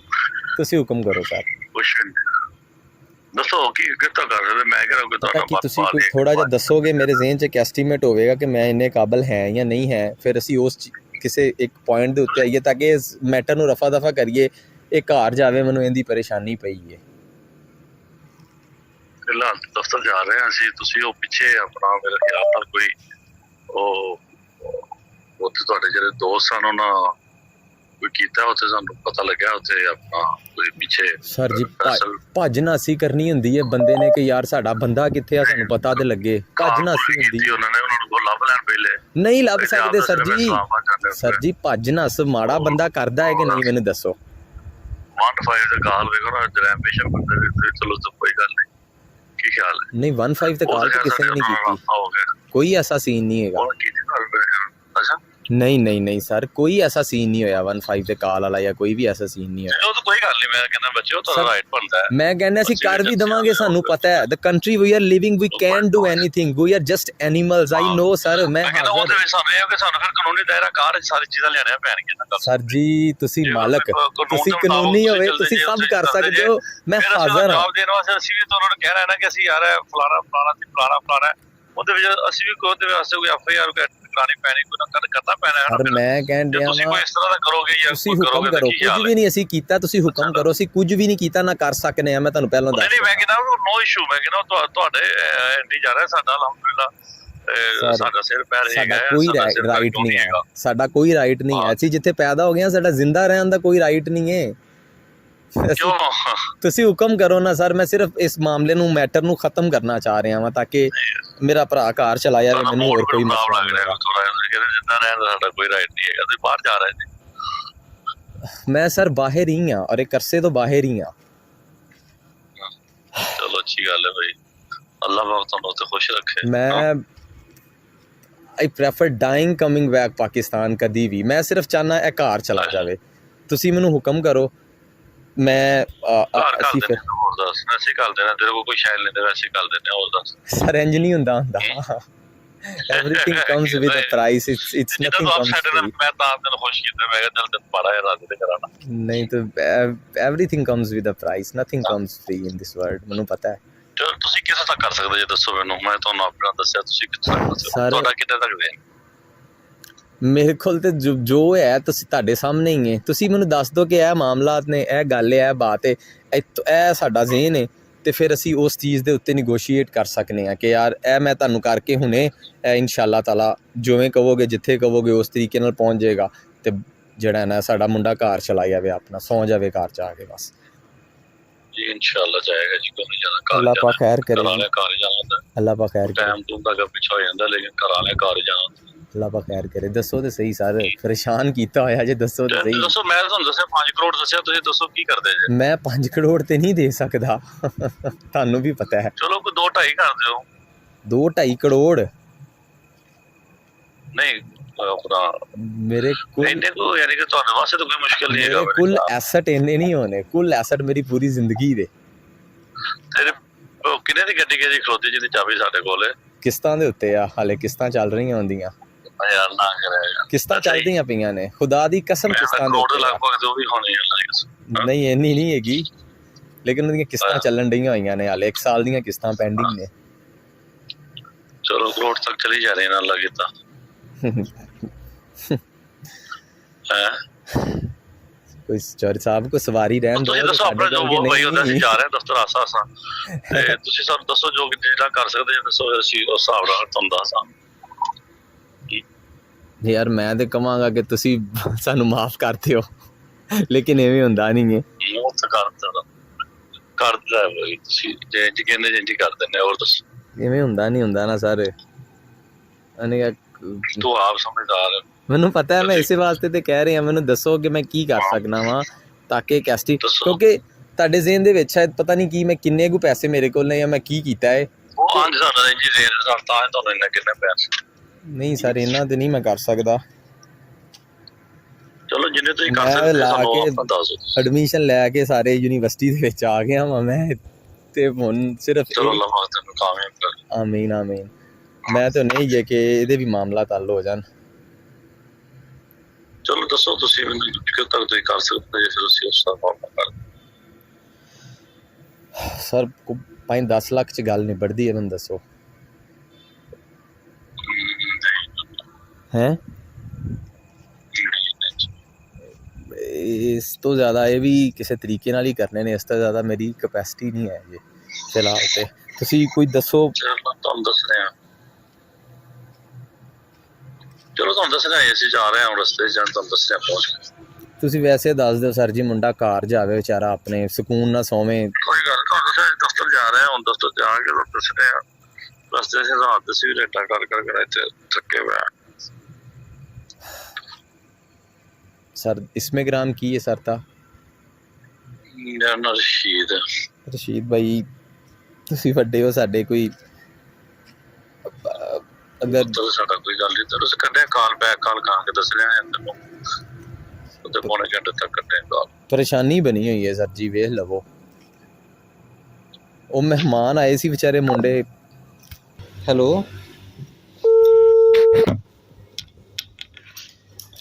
ਤੁਸੀਂ ਹੁਕਮ ਕਰੋ ਸਰ। ਕੁਛ ਦੱਸੋ ਕੀ ਕਿੱਦਾਂ ਕਰ ਰਹੇ? ਮੈਂ ਕਿਹਾ ਕਿ ਪਤਾ ਕਿ ਤੁਸੀਂ ਕੋਈ ਥੋੜਾ ਜਿਹਾ ਦੱਸੋਗੇ ਮੇਰੇ ਜ਼ਿਹਨ 'ਚ ਇੱਕ ਐਸਟੀਮੇਟ ਹੋਵੇਗਾ ਕਿ ਮੈਂ ਇੰਨੇ ਕਾਬਲ ਹੈ ਜਾਂ ਨਹੀਂ ਹੈ। ਫਿਰ ਅਸੀਂ ਉਸ ਕਿਸੇ ਇੱਕ ਪੁਆਇੰਟ ਦੇ ਉੱਤੇ ਆਈਏ ਤਾਂ ਕਿ ਇਸ ਮੈਟਰ ਨੂੰ ਰਫਾ ਦਫਾ ਕਰੀਏ। ਇਹ ਘਰ ਜਾਵੇ ਮੈਨੂੰ ਇਹਦੀ ਪਰੇਸ਼ਾਨੀ ਪਈ ਹੈ। ਫਿਲਹਾਲ ਦਫ਼ਤਰ ਜਾ ਰਹੇ ਹਾਂ ਅਸੀਂ। ਤੁਸੀਂ ਉਹ ਪਿੱਛੇ ਆਪਣਾ ਮੇਰੇ ਖਿਆਲ ਨਾਲ ਕੋਈ ਉਹ ਉੱਥੇ ਤੁਹਾਡੇ ਜਿਹੜੇ ਦੋਸਤ ਹਨ ਉਹਨਾਂ ਕੋਈ ਕੀਤਾ ਉੱਥੇ ਸਾਨੂੰ ਪਤਾ ਲੱਗਿਆ ਉੱਥੇ ਆਪਣਾ ਕੋਈ ਪਿੱਛੇ ਸਰ ਜੀ ਭੱਜ ਨਾਸੀ ਕਰਨੀ ਹੁੰਦੀ ਹੈ ਬੰਦੇ ਨੇ ਕਿ ਯਾਰ ਸਾਡਾ ਬੰਦਾ ਕਿੱਥੇ ਆ ਸਾਨੂੰ ਪਤਾ ਤੇ ਲੱਗੇ। ਭੱਜ ਨਾਸੀ ਹੁੰਦੀ ਹੈ। ਉਹਨਾਂ ਨੂੰ ਲੱਭ ਲੈਣ ਪਹਿਲੇ ਨਹੀਂ ਲੱਭ ਸਕਦੇ ਸਰ ਜੀ। ਸਰ ਜੀ ਭੱਜ ਨਸ ਮਾੜਾ ਬੰਦਾ ਕਰਦਾ ਹੈ ਕਿ ਨਹੀਂ ਮੈਨੂੰ ਦੱਸੋ। 15 ਤੇ ਕਾਲ ਵੇਖੋ ਨਾ ਜਰੈਂਪੇਸ਼ਨ ਬੰਦੇ ਦੇ। ਚਲੋ ਤਾਂ ਕੋਈ ਗੱਲ ਨਹੀਂ। ਕੀ ਖਿਆਲ ਹੈ? ਨਹੀਂ 15 ਤੇ ਕਾਲ ਤਾਂ ਕਿਸੇ ਨੇ ਨਹੀਂ ਕੀਤੀ। ਕੋਈ ਐਸਾ ਸੀਨ ਨਹੀਂ ਹੈਗਾ। ਅੱਛਾ नहीं नहीं नहीं सर कोई ऐसा सीन नहीं होया 15 ਤੇ ਕਾਲ ਵਾਲਾ ਜਾਂ ਕੋਈ ਵੀ ਐਸਾ ਸੀਨ ਨਹੀਂ ਹੋਇਆ। ਉਹ ਤਾਂ ਕੋਈ ਗੱਲ ਨਹੀਂ। ਮੈਂ ਕਹਿੰਦਾ ਬੱਚਿਓ ਤੁਹਾਡਾ ਰਾਈਟ ਬਣਦਾ ਹੈ। ਮੈਂ ਕਹਿੰਦਾ ਅਸੀਂ ਕਰ ਵੀ ਦਵਾਂਗੇ। ਸਾਨੂੰ ਪਤਾ ਹੈ the country we are living we can do anything. We are just animals. I know sir. ਮੈਂ ਕਹਿੰਦਾ ਉਹਦੇ ਵਿੱਚ ਸਾਨੂੰ ਇਹ ਹੈ ਕਿ ਸਾਨੂੰ ਫਿਰ ਕਾਨੂੰਨੀ ਦਾਇਰਾ ਕਾਰ ਸਾਰੀ ਚੀਜ਼ਾਂ ਲਿਆਣੀਆਂ ਪੈਣਗੀਆਂ। ਸਰ ਜੀ ਤੁਸੀਂ ਮਾਲਕ ਤੁਸੀਂ ਕਾਨੂੰਨੀ ਹੋਵੇ ਤੁਸੀਂ ਸਭ ਕਰ ਸਕਦੇ ਹੋ। ਮੈਂ ਹਾਜ਼ਰ ਹਾਂ। ਜਵਾਬ ਦੇਣ ਵਾਸਤੇ ਅਸੀਂ ਵੀ ਤੁਹਾਨੂੰ ਕਹਿਣਾ ਹੈ ਨਾ ਕਿ ਅਸੀਂ ਯਾਰ ਫਲਾਣਾ ਫਲਾਣਾ ਸੀ ਫਲਾਣਾ ਫਲਾਣਾ। ਉਹਦੇ ਵਿੱਚ ਅਸੀਂ ਵੀ ਕੋਈ ਉਹਦੇ ਵਾਸਤੇ ਕੋਈ ਐਫਆਈਆਰ ਕਰਾਣੀ ਪੈਣੀ ਕੋਈ ਨਾ ਕਰਨਾ ਪੈਣਾ। ਪਰ ਮੈਂ ਕਹਿਣ ਡਿਆ ਤੁਸੀਂ ਕੋਈ ਇਸ ਤਰ੍ਹਾਂ ਦਾ ਕਰੋਗੇ ਜਾਂ ਤੁਸੀਂ ਹੁਕਮ ਕਰੋ। ਕੁਝ ਵੀ ਨਹੀਂ ਅਸੀਂ ਕੀਤਾ। ਤੁਸੀਂ ਹੁਕਮ ਕਰੋ। ਅਸੀਂ ਕੁਝ ਵੀ ਨਹੀਂ ਕੀਤਾ ਨਾ ਕਰ ਸਕਨੇ ਆ। ਮੈਂ ਤੁਹਾਨੂੰ ਪਹਿਲਾਂ ਦੱਸ ਨਹੀਂ ਮੈਂ ਕਹਿੰਦਾ ਨੋ ਇਸ਼ੂ। ਮੈਂ ਕਹਿੰਦਾ ਤੁਹਾਡੇ ਇੰਨੀ ਜਾ ਰਿਹਾ ਸਾਡਾ ਅਲਹਮਦੁਲਿਲਾ ਸਾਡਾ ਸਿਰ ਪੈਰ ਹੈਗਾ। ਸਾਡਾ ਕੋਈ ਰਾਈਟ ਨਹੀਂ ਹੈ। ਸਾਡਾ ਕੋਈ ਰਾਈਟ ਨਹੀਂ ਹੈ। ਅਸੀਂ ਜਿੱਥੇ ਪੈਦਾ ਹੋ ਗਏ ਹਾਂ ਸਾਡਾ ਜ਼ਿੰਦਾ ਰਹਿਣ ਦਾ ਕੋਈ ਰਾਈਟ ਨਹੀਂ ਹੈ। ਤੁਸੀਂ ਹੁਕਮ ਕਰੋ ਨਾ ਸਰ। ਮੈਂ ਸਿਰਫ ਇਸ ਮਾਮਲੇ ਨੂੰ ਮੈਟਰ ਨੂੰ ਖਤਮ ਕਰਨਾ ਚਾਹ ਰਿਹਾ ਹਾਂ ਤਾਂ ਕਿ ਮੇਰਾ ਭਰਾ ਘਰ ਚਲਾ ਜਾਵੇ। ਮੈਨੂੰ ਹੋਰ ਕੋਈ ਮਸਲਾ ਨਹੀਂ ਹੈ। ਜਿੰਦਾ ਰਹਿਣ ਦਾ ਸਾਡਾ ਕੋਈ ਰਾਈਟ ਨਹੀਂ ਹੈਗਾ। ਤੁਸੀਂ ਬਾਹਰ ਜਾ ਰਹੇ ਜੀ। ਮੈਂ ਸਰ ਬਾਹਰ ਹੀ ਹਾਂ ਔਰ ਇੱਕ ਅਰਸੇ ਤੋਂ ਬਾਹਰ ਹੀ ਹਾਂ। ਚਲੋ ਅੱਛੀ ਗੱਲ ਹੈ ਭਾਈ। ਅੱਲਾਹ ਪਾਕ ਤੁਹਾਨੂੰ ਤੇ ਖੁਸ਼ ਰੱਖੇ। ਮੈਂ I prefer dying coming back Pakistan ਕਦੀ ਵੀ। ਮੈਂ ਸਿਰਫ ਚਾਹਨਾ ਇਹ ਘਰ ਚਲਾ ਜਾਵੇ। ਤੁਸੀਂ ਮੈਨੂੰ ਹੁਕਮ ਕਰੋ। मैं ਘਰ ਕਰ ਅਸੀਂ ਦਿੰਦੇ ਫਿਰ ਹਾਂ, ਹੋਰ ਦੱਸ। ਅਸੀਂ ਕਰ ਦੇਣਾ ਤੇਰੇ ਕੋਲ ਕੋਈ ਸ਼ਾਇਦ ਲੈਂਦੇ ਵੈਸੇ ਕਰ ਦਿੰਦੇ ਹਾਂ, ਹੋਰ ਦੱਸ। ਸਰ ਇੰਜ ਨਹੀਂ ਹੁੰਦਾ everything comes with a price, it's ਜਿੱਦਾਂ nothing ਤੂੰ comes ਅਪਸੈਟ free। ਮੈਂ ਤਾਂ ਤੈਨੂੰ ਖੁਸ਼ ਕੀਤਾ, ਮੈਂ ਕਿਹਾ ਚੱਲ ਤੈਨੂੰ ਬੜਾ ਯਾਰ ਰਾਜ ਤੇ ਕਰਾਣਾ। ਨਹੀਂ ਤਾਂ everything comes with a price, nothing comes free in this world, ਮੈਨੂੰ ਪਤਾ ਹੈ। ਚਲ ਤੁਸੀਂ ਕਿੱਥੇ ਤੱਕ ਕਰ ਸਕਦੇ ਜੇ ਦੱਸੋ ਮੈਨੂੰ, ਮੈਂ ਤੁਹਾਨੂੰ ਆਪਣਾ ਦੱਸਿਆ, ਤੁਸੀਂ ਕਿੱਥੇ ਤੱਕ ਕਰ ਸਕਦੇ Sir, ਤੁਹਾਡਾ ਕਿੱਥੇ ਤੱਕ ਦੇ? ਮੇਰੇ ਕੋਲ ਤੇ ਜੋ ਹੈ ਤੁਸੀਂ ਤੁਹਾਡੇ ਸਾਹਮਣੇ ਹੀ ਹੈ, ਤੁਸੀਂ ਮੈਨੂੰ ਦੱਸ ਦਿਓ ਕਿ ਇਹ ਮਾਮਲਾਤ ਨੇ, ਇਹ ਗੱਲ ਹੈ, ਇਹ ਬਾਤ ਹੈ, ਇਹ ਸਾਡਾ ਜ਼ੇਨ ਹੈ, ਤੇ ਫਿਰ ਅਸੀਂ ਉਸ ਚੀਜ਼ ਦੇ ਉੱਤੇ ਨੈਗੋਸ਼ੀਏਟ ਕਰ ਸਕਨੇ ਆ ਕਿ ਯਾਰ ਇਹ ਮੈਂ ਤੁਹਾਨੂੰ ਕਰਕੇ ਹੁਣੇ ਇਨਸ਼ਾਅੱਲਾ ਤਾਲਾ ਜਿਵੇਂ ਕਹੋਗੇ, ਜਿੱਥੇ ਕਹੋਗੇ ਉਸ ਤਰੀਕੇ ਨਾਲ ਪਹੁੰਚ ਜਾਏਗਾ, ਤੇ ਜਿਹੜਾ ਨਾ ਸਾਡਾ ਮੁੰਡਾ ਘਰ ਚਲਾ ਜਾਵੇ, ਆਪਣਾ ਸੌਂ ਜਾਵੇ ਘਰ ਜਾ ਕੇ ਬਸ। ਜੀ ਇਨਸ਼ਾਅੱਲਾ ਜਾਏਗਾ ਜੀ, ਕੋਈ ਨਹੀਂ ਜਾਣਾ ਘਰ ਅੱਲਾਹ ਪਾਕ ਖੈਰ ਕਰੇ, ਘਰ ਵਾਲੇ ਘਰ ਜਾਣਾ ਹੁੰਦਾ, ਅੱਲਾਹ ਪਾਕ ਖੈਰ ਕਰੇ, ਟਾਈਮ ਟੂਮ ਦਾ ਪਿੱਛਾ ਹੋ ਜਾਂਦਾ, ਲੇਕਿਨ ਘਰ ਵਾਲੇ ਘਰ ਜਾਣਾ ਹੁੰਦਾ। ਅੱਲਾਹ ਪਾਕ ਖੈਰ ਕਰੇ। ਦੱਸੋ ਤੇ ਸਹੀ ਸਰ, ਪਰੇਸ਼ਾਨ ਕੀਤਾ ਹੋਇਆ ਜੇ, ਦੱਸੋ ਤੇ ਸਹੀ। ਦੱਸੋ, ਮੈਂ ਤੁਹਾਨੂੰ ਦੱਸਿਆ 5 ਕਰੋੜ ਦੱਸਿਆ, ਤੁਸੀਂ ਦੱਸੋ ਕੀ ਕਰਦੇ ਜੇ? ਮੈਂ 5 ਕਰੋੜ ਤੇ ਨਹੀਂ ਦੇ ਸਕਦਾ ਤੁਹਾਨੂੰ ਵੀ ਪਤਾ ਹੈ। ਚਲੋ ਕੋਈ 2-2.5 ਕਰ ਦਿਓ। 2-2.5 ਕਰੋੜ ਨਹੀਂ ਆਪਣਾ ਮੇਰੇ ਕੋਲ, ਇੰਨੇ ਕੋ ਯਾਨੀ ਕਿ ਤੁਹਾਡੇ ਵਾਸਤੇ ਤਾਂ ਕੋਈ ਮੁਸ਼ਕਿਲ ਨਹੀਂ ਹੈਗਾ। ਮੇਰੇ ਕੁੱਲ ਐਸਟ ਇੰਨੇ ਨਹੀਂ ਹੋਣੇ, ਕੁੱਲ ਐਸਟ ਮੇਰੀ ਪੂਰੀ ਜ਼ਿੰਦਗੀ ਦੇ। ਤੇਰੇ ਕਿੰਨੇ ਦੀ ਗੱਡੀ ਕਿਹਦੀ ਖਲੋਤੀ ਜਿਹਦੀ ਚਾਬੀ ਸਾਡੇ ਕੋਲ ਹੈ? ਕਿਸ਼ਤਾਂ ਦੇ ਉੱਤੇ ਆ, ਹਾਲੇ ਕਿਸ਼ਤਾਂ ਚੱਲ ਰਹੀਆਂ ਹੁੰਦੀਆਂ, ਯਾਰ ਨਾ ਕਰਿਆ ਕਿਸ਼ਤਾਂ ਚੱਲਦੀਆਂ ਪਈਆਂ ਨੇ, ਖੁਦਾ ਦੀ ਕਸਮ ਕਿਸ਼ਤਾਂ ਦੇ ਕਰੋੜ ਉੱਤੇ ਆ। ਲਗਭਗ ਜੋ ਵੀ ਹੋਣੀ ਹੈ। ਨਹੀਂ ਇੰਨੀ ਨਹੀਂ ਹੈਗੀ, ਲੇਕਿਨ ਉਹਦੀਆਂ ਕਿਸ਼ਤਾਂ ਚੱਲਣ ਡਈਆਂ ਹੋਈਆਂ ਨੇ, ਹਾਲੇ 1 ਸਾਲ ਦੀਆਂ ਕਿਸ਼ਤਾਂ ਪੈਂਡਿੰਗ ਨੇ। ਚਲੋ ਕਰੋੜ ਤੱਕ ਚਲੀ ਜਾ ਰਹੀ ਨਾ ਲੱਗੇ ਤਾਂ ਕੋਈ ਚੋਰ ਸਾਹਿਬ ਕੋ ਸਵਾਰੀ ਰਹਿਣ ਤੁਸੀਂ ਦੱਸੋ ਆਪਣਾ ਜੋ ਭਾਈ ਹੁੰਦਾ ਸੀ ਜਾ ਰਿਹਾ ਦਫ਼ਤਰ ਆਸਾ ਤੇ ਤੁਸੀਂ ਸਾਨੂੰ ਦੱਸੋ ਜੋ ਜਿਹੜਾ ਕਰ ਸਕਦੇ ਜੇ ਦੱਸੋ, ਅਸੀਂ ਉਸ ਹਿਸਾਬ ਨਾਲ ਤੁਹਾਨੂੰ ਦੱਸਾਂ। ਯਾਰ ਮੈਂ ਤੇ ਕਹਾਂਗਾ ਕਿ ਤੁਸੀਂ ਸਾਨੂੰ ਮਾਫ ਕਰ ਦਿਓ, ਲੇਕਿਨ ਐਵੇਂ ਹੁੰਦਾ ਨਹੀਂ ਹੈ। ਉਹ ਤਾਂ ਕਰਦਾ ਬਈ, ਤੁਸੀਂ ਜੇ ਕਹਿੰਦੇ ਜੇ ਕਰ ਦਿੰਦੇ, ਹੋਰ ਦੱਸੋ। ਐਵੇਂ ਹੁੰਦਾ ਨਹੀਂ ਹੁੰਦਾ ਨਾ ਸਰ, ਤੂੰ ਆਪ ਸਮਝਦਾਰ ਹੈ, ਮੈਨੂੰ ਪਤਾ ਹੈ, ਮੈਂ ਇਸੇ ਵਾਸਤੇ ਤੇ ਕਹਿ ਰਿਹਾ, ਮੈਨੂੰ ਦੱਸੋ ਕਿ ਮੈਂ ਕੀ ਕਰ ਸਕਦਾ ਵਾਂ ਤਾਂ ਕਿ ਕੈਸਟੀ, ਕਿਉਂਕਿ ਤੁਹਾਡੇ ਜ਼ੇਨ ਦੇ ਵਿੱਚ ਸ਼ਾਇਦ ਪਤਾ ਨਹੀਂ ਕੀ ਮੈਂ ਕਿੰਨੇ ਕੁ ਪੈਸੇ ਮੇਰੇ ਕੋਲ ਨੇ ਜਾਂ ਮੈਂ ਕੀ ਕੀਤਾ ਹੈ। ਉਹ ਅੰਜ ਸਾਡਾ ਇੰਜੀਨੀਅਰ ਸਰਤਾ ਹੈ, ਤੁਹਾਨੂੰ ਇੰਨਾ ਕਿੰਨੇ ਪੈਸੇ? ਨਹੀਂ ਸਰ ਇਹਨਾਂ ਤੇ ਨਹੀਂ ਮੈਂ ਕਰ ਸਕਦਾ। ਚਲੋ ਜਿੰਨੇ ਤੁਸੀਂ ਕਰ ਮੈਂ ਸਕਦੇ ਲਾ ਸਾਨੂੰ ਕੇ ਆਪਾਂ ਦੱਸ ਦਿਓ। ਐਡਮਿਸ਼ਨ ਲੈ ਕੇ ਸਾਰੇ ਯੂਨੀਵਰਸਿਟੀ ਦੇ ਵਿੱਚ ਆ ਗਿਆ ਵਾਂ ਮੈਂ, ਤੇ ਹੁਣ ਸਿਰਫ ਚਲੋ ਅੱਲਾਹ ਪਾਕ ਤੈਨੂੰ ਕਾਮਯਾਬ ਕਰੇ। ਆਮੀਨ ਆਮੀਨ। ਮੈਂ ਤਾਂ ਨਹੀਂ ਹੈ ਕਿ ਇਹਦੇ ਵੀ ਮਾਮਲਾ ਹੱਲ ਹੋ ਜਾਣ। ਚਲੋ ਦੱਸੋ ਤੁਸੀਂ ਮੈਨੂੰ ਕਿੱਥੇ ਤੱਕ ਤੁਸੀਂ ਕਰ ਸਕਦੇ ਜੇ, ਫਿਰ ਅਸੀਂ ਉਸ ਦਾ ਮਾਮਲਾ ਕਰ। ਸਰ 5-10 ਲੱਖ ਚ ਗੱਲ ਨਿਬੜਦੀ ਹੈ, ਮੈਨੂੰ ਦੱਸੋ ਹੈ? ਇਸ ਤੋਂ ਜ਼ਿਆਦਾ ਇਹ ਵੀ ਕਿਸੇ ਤਰੀਕੇ ਨਾਲ ਹੀ ਕਰਨੇ ਨੇ, ਇਸ ਤੋਂ ਜ਼ਿਆਦਾ ਮੇਰੀ ਕਪੈਸਿਟੀ ਨਹੀਂ ਹੈ ਜੀ ਫਿਲਹਾਲ ਤੇ। ਤੁਸੀਂ ਕੋਈ ਦੱਸੋ। ਚਲੋ ਤੁਹਾਨੂੰ ਦੱਸ ਰਹੇ ਹਾਂ, ਚਲੋ ਤੁਹਾਨੂੰ ਦੱਸ ਰਹੇ ਅਸੀਂ ਜਾ ਰਹੇ ਹਾਂ ਰਸਤੇ ਚ, ਤੁਹਾਨੂੰ ਦੱਸ ਰਿਹਾ ਪਹੁੰਚ ਕੇ। ਤੁਸੀਂ ਵੈਸੇ ਦੱਸ ਦਿਓ ਸਰ ਜੀ, ਮੁੰਡਾ ਘਰ ਜਾਵੇ ਵਿਚਾਰਾ, ਆਪਣੇ ਸਕੂਨ ਨਾਲ ਸੋਵੇਂ। ਕੋਈ ਗੱਲ ਨਹੀਂ, ਦਫ਼ਤਰ ਜਾ ਰਹੇ ਹਾਂ, ਹੁਣ ਦਫ਼ਤਰ ਜਾਵਾਂਗੇ ਤਾਂ ਦੱਸ ਰਹੇ ਹਾਂ। ਰਸਤੇ ਚ ਰਾਤ ਦੇ ਸੀ ਰੇਟਾ ਕਰ ਇੱਥੇ ਥੱਕੇ ਹੋਏ। सर इसमें ग्राम की है सर था? ਮੇਰਾ ਨਾਮ ਰਸ਼ੀਦ ਹੈ। ਰਸ਼ੀਦ ਭਾਈ ਤੁਸੀਂ ਵੱਡੇ ਹੋ ਸਾਡੇ, ਕੋਈ ਅਗਰ ਸਾਡਾ ਕੋਈ ਗੱਲ ਨਹੀਂ, ਤੁਸੀਂ ਕੱਢਿਆ ਕਾਲ ਬੈਕ ਕਾਲ ਕਰਾਂਗੇ ਦੱਸ ਰਿਹਾ ਤੈਨੂੰ, ਉਹਦੇ ਪੌਣੇ ਘੰਟੇ ਤੱਕ ਕੱਢਿਆ ਕਾਲ। ਪਰੇਸ਼ਾਨੀ ਬਣੀ ਹੋਈ ਹੈ ਸਰ ਜੀ, ਵੇਖ ਲਵੋ। ਉਹ ਮਹਿਮਾਨ ਆਏ ਸੀ ਵਿਚਾਰੇ ਮੁੰਡੇ। ਹੈਲੋ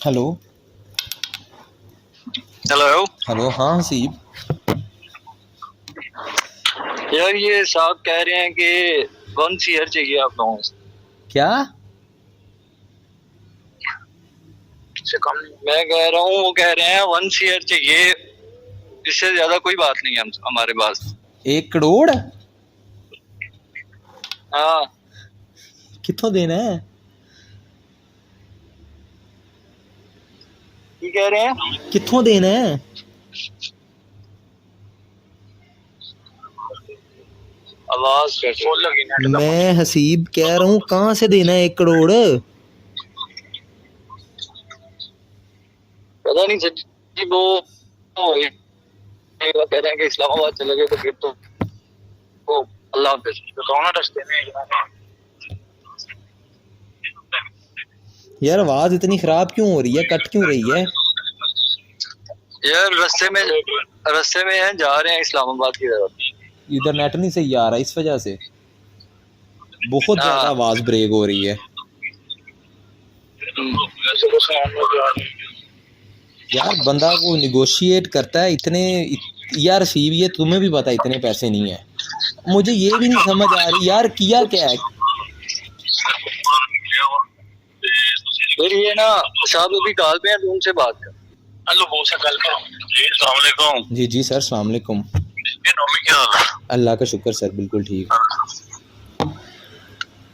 ਹੈਲੋ हेलो हेलो हाँ हसीब यार, ये साहब कह रहे हैं कि 1 CR चाहिए आप लोगों से। क्या? कम मैं कह रहा हूँ, वो कह रहे हैं 1 CR चाहिए, इससे ज्यादा कोई बात नहीं है हमारे पास। 1 करोड़? हाँ कितों देना है? की कह रहे हैं? कितों देना है? आवाज फुल लगी ना। मैं हसीब कह रहा हूँ, कहाँ से देना है 1 करोड़? पता नहीं सर जी, वो कह रहे हैं कि इस्लामाबाद चले गए तो फिर तो वो अल्लाह हाफिज़ दोनों रस्ते में। यार आवाज इतनी खराब क्यों हो रही है, कट क्यों रही है? यार रास्ते में हैं, जा रहे हैं इस्लामाबाद की तरफ। इधर नेट नहीं सही आ रहा, इस वजह से बहुत ज्यादा आवाज ब्रेक हो रही है। यार बंदा को निगोशिएट करता है इतने, यार फी भी है, तुम्हें भी पता इतने पैसे नहीं है। मुझे ये भी नहीं समझ आ रही यार किया क्या है। फिर ये ना साहब अभी कॉल पे हैं, तो उनसे बात कर। हेलो बोसा कल का जी, अस्सलाम वालेकुम। जी जी सर, अस्सलाम वालेकुम। ये नौमी क्या हाल है? अल्लाह का शुक्र सर, बिल्कुल ठीक।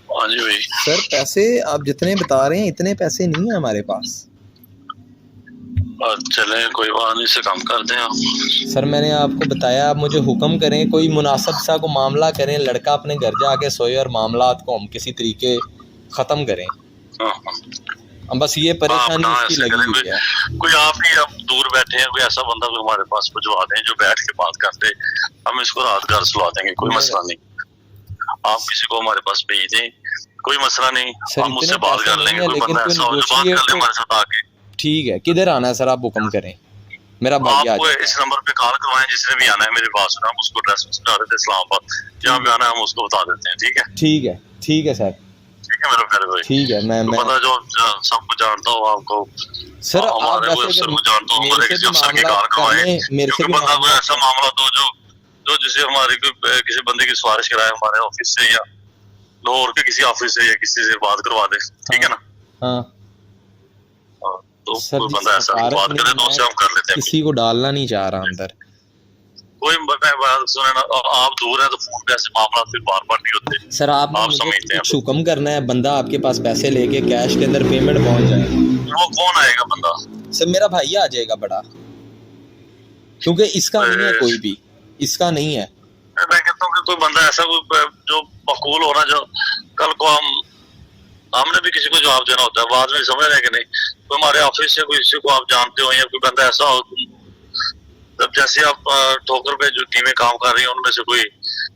हाँ जी भाई। सर पैसे आप जितने बता रहे हैं इतने पैसे नहीं है हमारे पास। चले कोई बात नहीं, से कम कर दें आप। सर मैंने आपको बताया, आप मुझे हुक्म करें, कोई मुनासिब सा को मामला करें, लड़का अपने घर जाके सोए और मामलात को हम किसी तरीके ख़त्म करें। हम बस ये परेशानी इसकी लगी हुई है। कोई आप ही अब दूर बैठे हैं, कोई ऐसा बंदा को हमारे पास भिजवा दें जो बैठ के बात करते, हम इसको रात घर सुला देंगे, कोई मसला नहीं। आप किसी को हमारे पास भेज दें, कोई मसला नहीं, हम उससे बात कर लेंगे। कोई बंदा ऐसा हो जो बात कर ले हमारे साथ आके। ठीक है, किधर आना है सर, आप हुक्म करें, मेरा भाई आपको इस नंबर पे कॉल करवाएं, जिसने भी आना है मेरे पास, हम उसको एड्रेस बता देते हैं इस्लामाबाद, जहाँ भी आना है हम उसको बता देते हैं। ठीक है ठीक है सर, ठीक है मेरे प्यारे भाई। ठीक है। मैं बंदा जो सबको जानता हो आपको सर, हमारे आप कोई वैसे अफसर को जानता हो, हमारे किसी अफसर की कार करवाएं, क्योंकि बंदा कोई ऐसा मामला तो जो जिसे हमारे किसी बंदे की सिफारिश कराए हमारे ऑफिस से या लाहौर के किसी ऑफिस से या किसी से बात करवा दे। ठीक है ना? हाँ तो कोई बंदा ऐसा बात करे तो उससे हम कर लेते हैं। किसी को डालना नहीं चाह रहा अंदर। कोई बात सुने ना, आप दूर हैं तो फोन पे ऐसे मामला फिर बार बार नहीं होते। सर आप समझते हैं, हुक्म करना है, बंदा आपके पास पैसे लेके कैश के अंदर पेमेंट पहुंच जाए। वो कौन आएगा बंदा? सर मेरा भाई आ जाएगा बड़ा, क्योंकि इसका नहीं है, कोई भी इसका नहीं है। मैं कहता हूँ कि कोई बंदा ऐसा जो मकबूल हो ना, जो कल को हमने भी किसी को जवाब देना होता है, बाद में समझ रहे कि नहीं, तो हमारे ऑफिस से कोई किसी को आप जानते हो या कोई बंदा ऐसा हो, तब जैसे आप ठोकर पे जो टीमें काम कर रही हैं उनमें से कोई